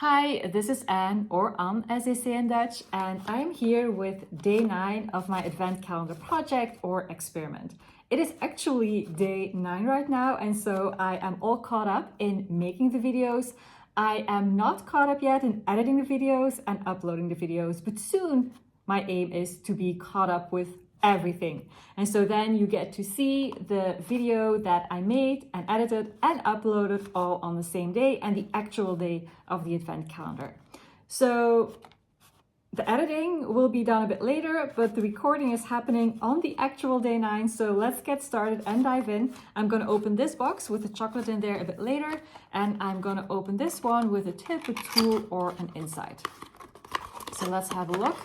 Hi, this is Anne, or Anne as they say in Dutch, and I'm here with day 9 of my advent calendar project or experiment. It is actually day 9 right now, and so I am all caught up in making the videos. I am not caught up yet in editing the videos and uploading the videos, but soon my aim is to be caught up with everything. And so then you get to see the video that I made and edited and uploaded all on the same day and the actual day of the advent calendar. So the editing will be done a bit later, but the recording is happening on the actual day 9. So let's get started and dive in. I'm going to open this box with the chocolate in there a bit later, and I'm going to open this one with a tip, a tool, or an insight. So let's have a look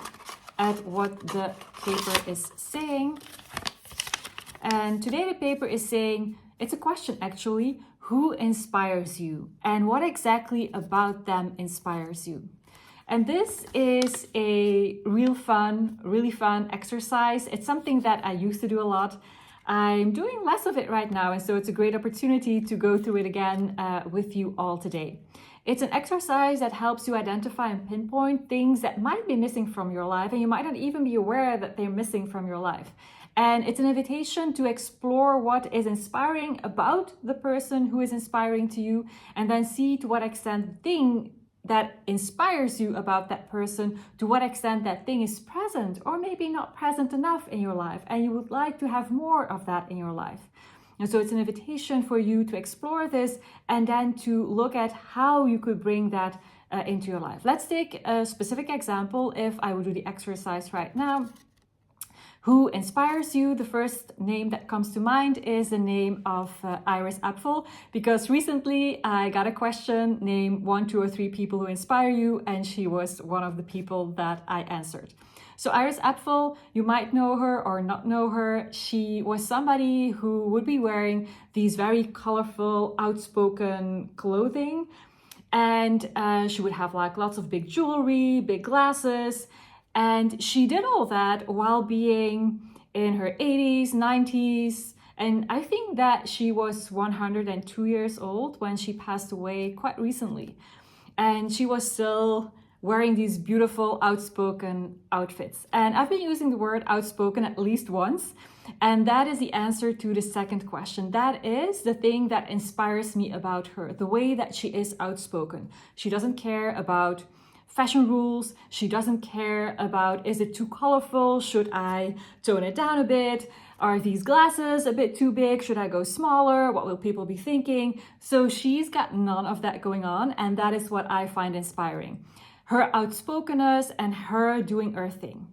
at what the paper is saying. And today the paper is saying, it's a question actually, who inspires you and what exactly about them inspires you? And this is a really fun exercise. It's something that I used to do a lot. I'm doing less of it right now, and so it's a great opportunity to go through it again with you all today. It's an exercise that helps you identify and pinpoint things that might be missing from your life, and you might not even be aware that they're missing from your life. And it's an invitation to explore what is inspiring about the person who is inspiring to you, and then see to what extent the thing that inspires you about that person, to what extent that thing is present or maybe not present enough in your life, and you would like to have more of that in your life. And so it's an invitation for you to explore this and then to look at how you could bring that into your life. Let's take a specific example. If I would do the exercise right now, who inspires you? The first name that comes to mind is the name of Iris Apfel, because recently I got a question, name 1, 2, or 3 people who inspire you, and she was one of the people that I answered. So Iris Apfel, you might know her or not know her. She was somebody who would be wearing these very colorful, outspoken clothing, and she would have like lots of big jewelry, big glasses. And she did all that while being in her 80s, 90s. And I think that she was 102 years old when she passed away quite recently. And she was still wearing these beautiful, outspoken outfits. And I've been using the word outspoken at least once. And that is the answer to the second question. That is the thing that inspires me about her, the way that she is outspoken. She doesn't care about fashion rules. She doesn't care about, is it too colorful? Should I tone it down a bit? Are these glasses a bit too big? Should I go smaller? What will people be thinking? So she's got none of that going on, and that is what I find inspiring. Her outspokenness and her doing her thing.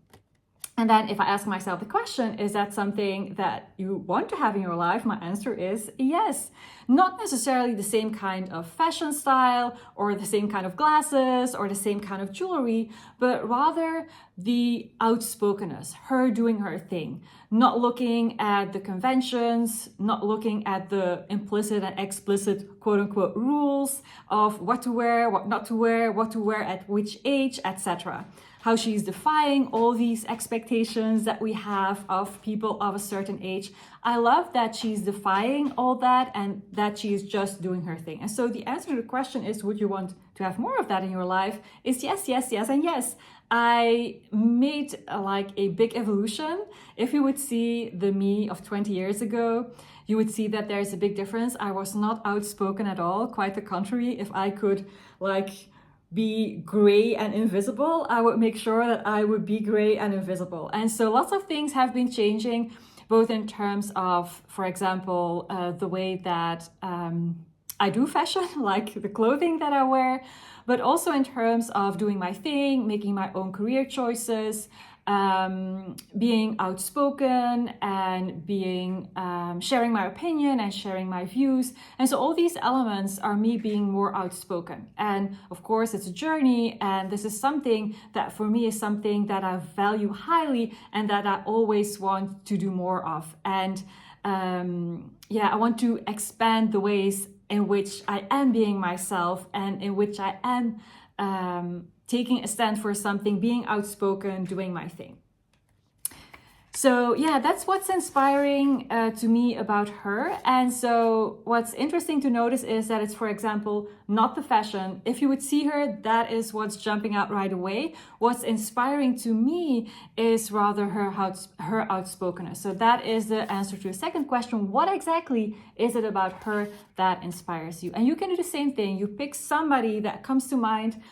And then if I ask myself the question, is that something that you want to have in your life? My answer is yes. Not necessarily the same kind of fashion style or the same kind of glasses or the same kind of jewelry, but rather the outspokenness, her doing her thing, not looking at the conventions, not looking at the implicit and explicit quote unquote rules of what to wear, what not to wear, what to wear at which age, etc. How she's defying all these expectations that we have of people of a certain age. I love that she's defying all that and that she is just doing her thing. And so the answer to the question is, would you want to have more of that in your life? Is yes, yes, yes, and yes. I made like a big evolution. If you would see the me of 20 years ago, you would see that there's a big difference. I was not outspoken at all, quite the contrary. If I could be gray and invisible, I would make sure that I would be gray and invisible. And so lots of things have been changing, both in terms of, for example, the way that I do fashion, like the clothing that I wear, but also in terms of doing my thing, making my own career choices, being outspoken and being sharing my opinion and sharing my views. And so all these elements are me being more outspoken. And of course, it's a journey, and this is something that for me is something that I value highly and that I always want to do more of. And I want to expand the ways in which I am being myself and in which I am taking a stand for something, being outspoken, doing my thing. So yeah, that's what's inspiring to me about her. And so what's interesting to notice is that it's, for example, not the fashion. If you would see her, that is what's jumping out right away. What's inspiring to me is rather her outspokenness. So that is the answer to the second question. What exactly is it about her that inspires you? And you can do the same thing. You pick somebody that comes to mind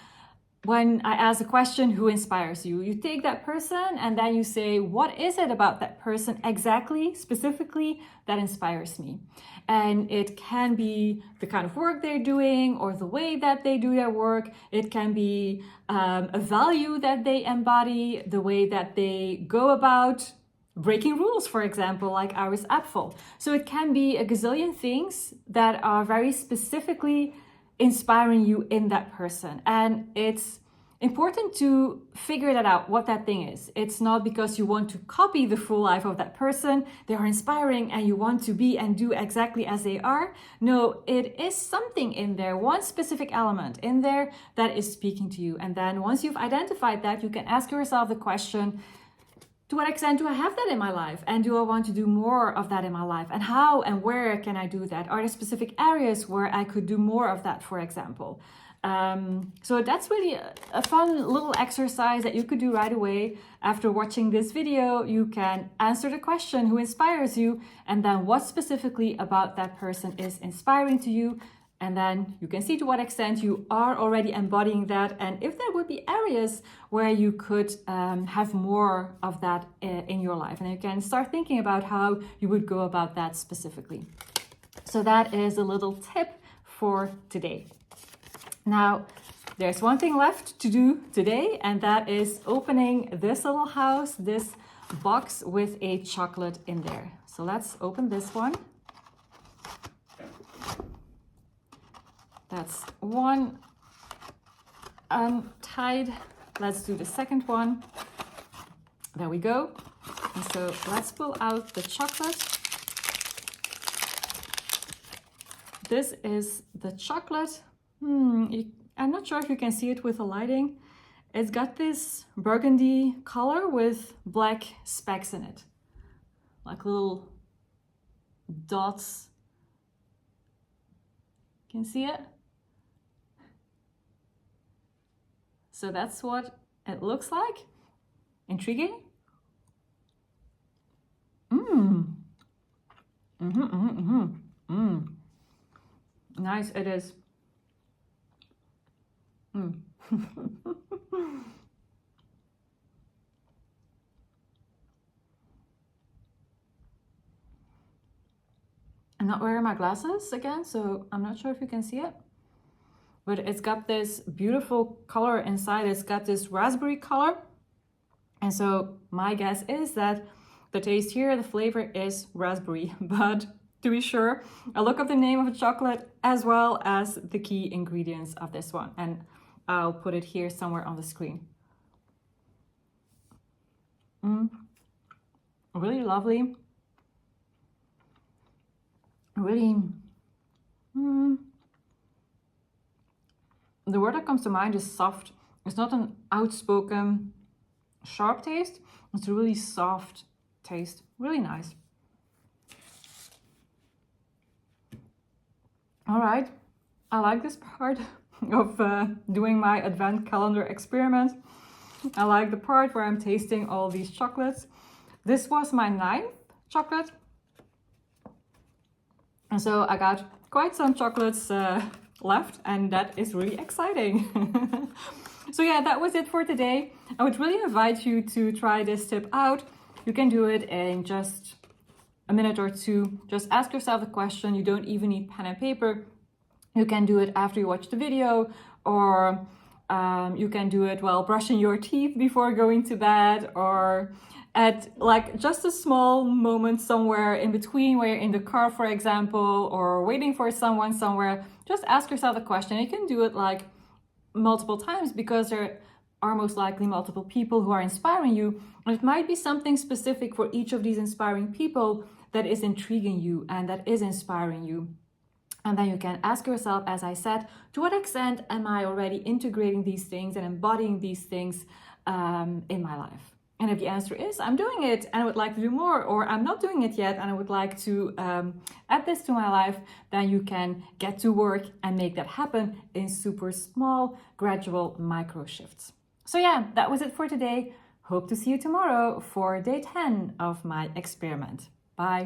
when I ask a question, who inspires you? You take that person and then you say, what is it about that person exactly, specifically, that inspires me? And it can be the kind of work they're doing or the way that they do their work. It can be a value that they embody, the way that they go about breaking rules, for example, like Iris Apfel. So it can be a gazillion things that are very specifically inspiring you in that person. And it's important to figure that out, what that thing is. It's not because you want to copy the full life of that person, they are inspiring and you want to be and do exactly as they are. No, it is something in there, one specific element in there that is speaking to you. And then once you've identified that, you can ask yourself the question, to what extent do I have that in my life? And do I want to do more of that in my life? And how and where can I do that? Are there specific areas where I could do more of that, for example? So that's really a fun little exercise that you could do right away. After watching this video, you can answer the question, who inspires you? And then what specifically about that person is inspiring to you? And then you can see to what extent you are already embodying that, and if there would be areas where you could have more of that in your life. And you can start thinking about how you would go about that specifically. So that is a little tip for today. Now, there's one thing left to do today, and that is opening this little house, this box with a chocolate in there. So let's open this one. That's one untied. Let's do the second one. There we go. And so let's pull out the chocolate. This is the chocolate. I'm not sure if you can see it with the lighting. It's got this burgundy color with black specks in it, like little dots. Can you see it? So that's what it looks like. Intriguing. Nice it is. I'm not wearing my glasses again, so I'm not sure if you can see it. But it's got this beautiful color inside. It's got this raspberry color. And so my guess is that the taste here, the flavor is raspberry. But to be sure, I'll look up the name of the chocolate as well as the key ingredients of this one. And I'll put it here somewhere on the screen. Really lovely. Really, the word that comes to mind is soft. It's not an outspoken, sharp taste. It's a really soft taste. Really nice. All right, I like this part of doing my advent calendar experiment. I like the part where I'm tasting all these chocolates. This was my 9th chocolate. And so I got quite some chocolates left, and that is really exciting. So yeah, that was it for today. I would really invite you to try this tip out. You can do it in just a minute or two. Just ask yourself the question. You don't even need pen and paper. You can do it after you watch the video, or you can do it while brushing your teeth before going to bed, or at like just a small moment somewhere in between where you're in the car, for example, or waiting for someone somewhere. Just ask yourself the question. You can do it like multiple times because there are most likely multiple people who are inspiring you. And it might be something specific for each of these inspiring people that is intriguing you and that is inspiring you. And then you can ask yourself, as I said, to what extent am I already integrating these things and embodying these things in my life? And if the answer is, I'm doing it and I would like to do more, or I'm not doing it yet and I would like to add this to my life, then you can get to work and make that happen in super small, gradual micro shifts. So yeah, that was it for today. Hope to see you tomorrow for day 10 of my experiment. Bye.